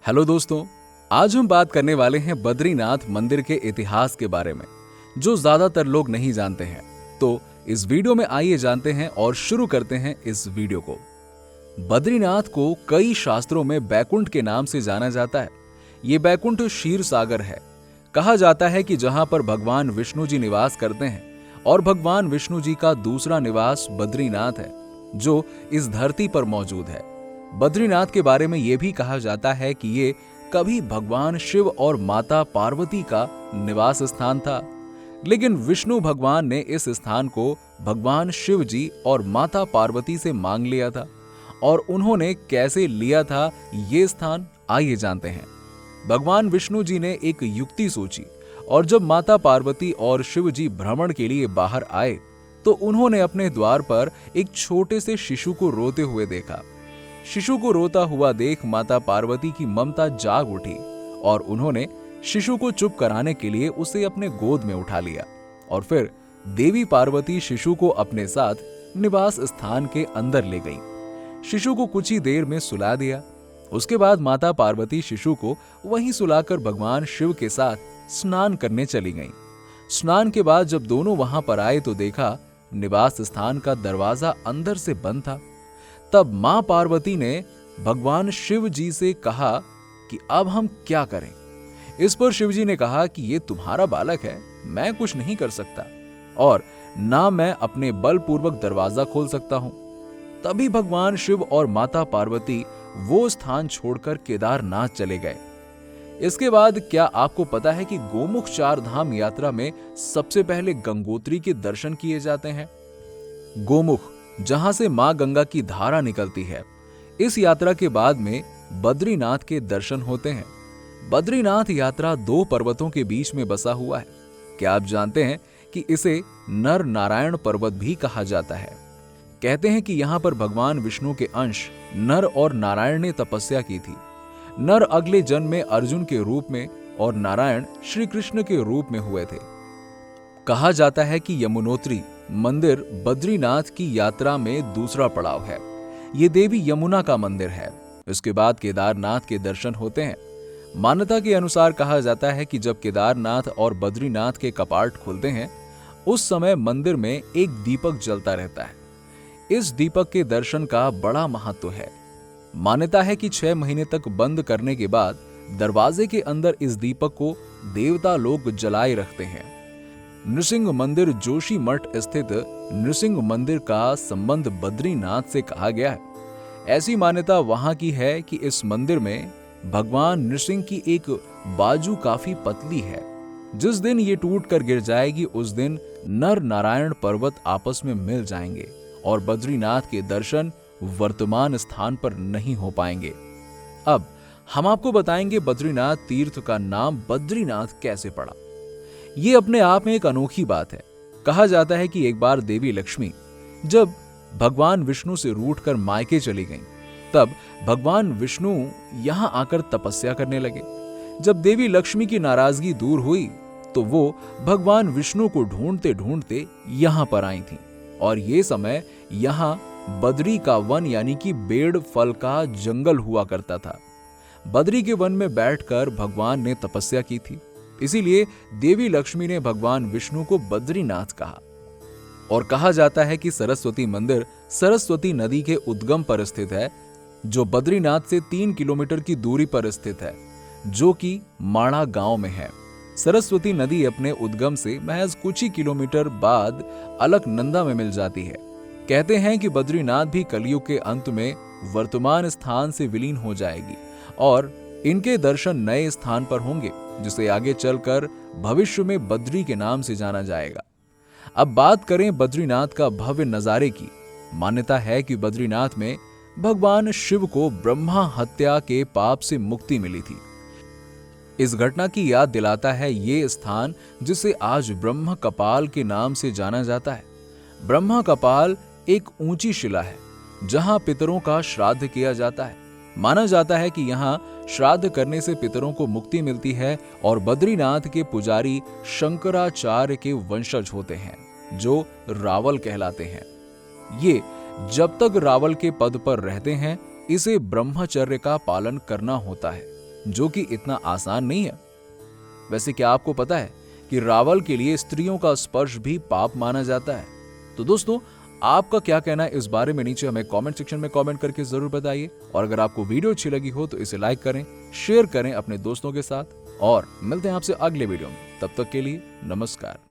Hello दोस्तों, आज हम बात करने वाले हैं बद्रीनाथ मंदिर के इतिहास के बारे में, जो ज्यादातर लोग नहीं जानते हैं। तो इस वीडियो में आइए जानते हैं और शुरू करते हैं इस वीडियो को। बद्रीनाथ को कई शास्त्रों में बैकुंठ के नाम से जाना जाता है। ये बैकुंठ क्षीर सागर है। कहा जाता है कि जहां पर भगवान विष्णु जी निवास करते हैं और भगवान विष्णु जी का दूसरा निवास बद्रीनाथ है, जो इस धरती पर मौजूद है। बद्रीनाथ के बारे में यह भी कहा जाता है कि ये कभी भगवान शिव और माता पार्वती का निवास स्थान था, लेकिन विष्णु भगवान ने इस स्थान को भगवान शिव जी और माता पार्वती से मांग लिया था। और उन्होंने कैसे लिया था ये स्थान, आइए जानते हैं। भगवान विष्णु जी ने एक युक्ति सोची और जब माता पार्वती और शिव जी भ्रमण के लिए बाहर आए तो उन्होंने अपने द्वार पर एक छोटे से शिशु को रोते हुए देखा। शिशु को रोता हुआ देख माता पार्वती की ममता जाग उठी और उन्होंने शिशु को चुप कराने के लिए उसे अपने गोद में उठा लिया और फिर देवी पार्वती शिशु को अपने साथ निवास स्थान के अंदर ले गई। शिशु को कुछ ही देर में सुला दिया। उसके बाद माता पार्वती शिशु को वहीं सुलाकर भगवान शिव के साथ स्नान करने चली गईं। स्नान के बाद जब दोनों वहां पर आए तो देखा निवास स्थान का दरवाजा अंदर से बंद था। तब मां पार्वती ने भगवान शिव जी से कहा कि अब हम क्या करें। इस पर शिव जी ने कहा कि ये तुम्हारा बालक है, मैं कुछ नहीं कर सकता और ना मैं अपने बलपूर्वक दरवाजा खोल सकता हूं। तभी भगवान शिव और माता पार्वती वो स्थान छोड़कर केदारनाथ चले गए। इसके बाद क्या आपको पता है कि गोमुख चार धाम यात्रा में सबसे पहले गंगोत्री के दर्शन किए जाते हैं? गोमुख, जहां से मां गंगा की धारा निकलती है। इस यात्रा के बाद में बद्रीनाथ के दर्शन होते हैं। बद्रीनाथ यात्रा दो पर्वतों के बीच में बसा हुआ है। क्या आप जानते हैं कि इसे नर नारायण पर्वत भी कहा जाता है? कहते हैं कि यहां पर भगवान विष्णु के अंश नर और नारायण ने तपस्या की थी। नर अगले जन्म में अर्जुन के रूप में और नारायण श्री कृष्ण के रूप में हुए थे। कहा जाता है कि यमुनोत्री मंदिर बद्रीनाथ की यात्रा में दूसरा पड़ाव है। ये देवी यमुना का मंदिर है। इसके बाद केदारनाथ के दर्शन होते हैं। मान्यता के अनुसार कहा जाता है कि जब केदारनाथ और बद्रीनाथ के कपाट खुलते हैं उस समय मंदिर में एक दीपक जलता रहता है। इस दीपक के दर्शन का बड़ा महत्व है। मान्यता है कि 6 महीने तक बंद करने के बाद दरवाजे के अंदर इस दीपक को देवता लोग जलाए रखते हैं। नृसिंह मंदिर जोशी मठ स्थित नृसिंह मंदिर का संबंध बद्रीनाथ से कहा गया है। ऐसी मान्यता वहां की है कि इस मंदिर में भगवान नृसिंह की एक बाजू काफी पतली है। जिस दिन ये टूट कर गिर जाएगी उस दिन नर नारायण पर्वत आपस में मिल जाएंगे और बद्रीनाथ के दर्शन वर्तमान स्थान पर नहीं हो पाएंगे। अब हम आपको बताएंगे बद्रीनाथ तीर्थ का नाम बद्रीनाथ कैसे पड़ा। ये अपने आप में एक अनोखी बात है। कहा जाता है कि एक बार देवी लक्ष्मी जब भगवान विष्णु से रूठकर मायके चली गईं, तब भगवान विष्णु यहां आकर तपस्या करने लगे। जब देवी लक्ष्मी की नाराजगी दूर हुई तो वो भगवान विष्णु को ढूंढते ढूंढते यहां पर आई थीं और ये समय यहां बद्री का वन यानी कि बेड़ फल का जंगल हुआ करता था। बद्री के वन में बैठकर भगवान ने तपस्या की थी। इसीलिए देवी लक्ष्मी ने भगवान विष्णु को बद्रीनाथ कहा। और कहा जाता है कि सरस्वती मंदिर सरस्वती नदी के उद्गम पर स्थित है, जो बद्रीनाथ से 3 किलोमीटर की दूरी पर स्थित है, जो कि माणा गांव में है। सरस्वती नदी अपने उद्गम से महज कुछ ही किलोमीटर बाद अलकनंदा में मिल जाती है। कहते हैं कि बद्रीनाथ भी कलयुग के अंत में वर्तमान स्थान से विलीन हो जाएगी और इनके दर्शन नए स्थान पर होंगे, जिसे आगे चलकर भविष्य में बद्री के नाम से जाना जाएगा। अब बात करें बद्रीनाथ का भव्य नजारे की। मान्यता है कि बद्रीनाथ में भगवान शिव को ब्रह्मा हत्या के पाप से मुक्ति मिली थी। इस घटना की याद दिलाता है ये स्थान, जिसे आज ब्रह्म कपाल के नाम से जाना जाता है। ब्रह्मा कपाल एक ऊंची शिला है जहां पितरों का श्राद्ध किया जाता है। माना जाता है कि यहाँ श्राद्ध करने से पितरों को मुक्ति मिलती है और बद्रीनाथ के पुजारी शंकराचार्य के वंशज होते हैं, जो रावल कहलाते हैं। ये जब तक रावल के पद पर रहते हैं इसे ब्रह्मचर्य का पालन करना होता है। जो कि इतना आसान नहीं है। वैसे क्या आपको पता है कि रावल के लिए स्त्रियों का स्पर्श भी पाप माना जाता है? तो दोस्तों, आपका क्या कहना है इस बारे में नीचे हमें कमेंट सेक्शन में कमेंट करके जरूर बताइए। और अगर आपको वीडियो अच्छी लगी हो तो इसे लाइक करें, शेयर करें अपने दोस्तों के साथ, और मिलते हैं आपसे अगले वीडियो में। तब तक के लिए नमस्कार।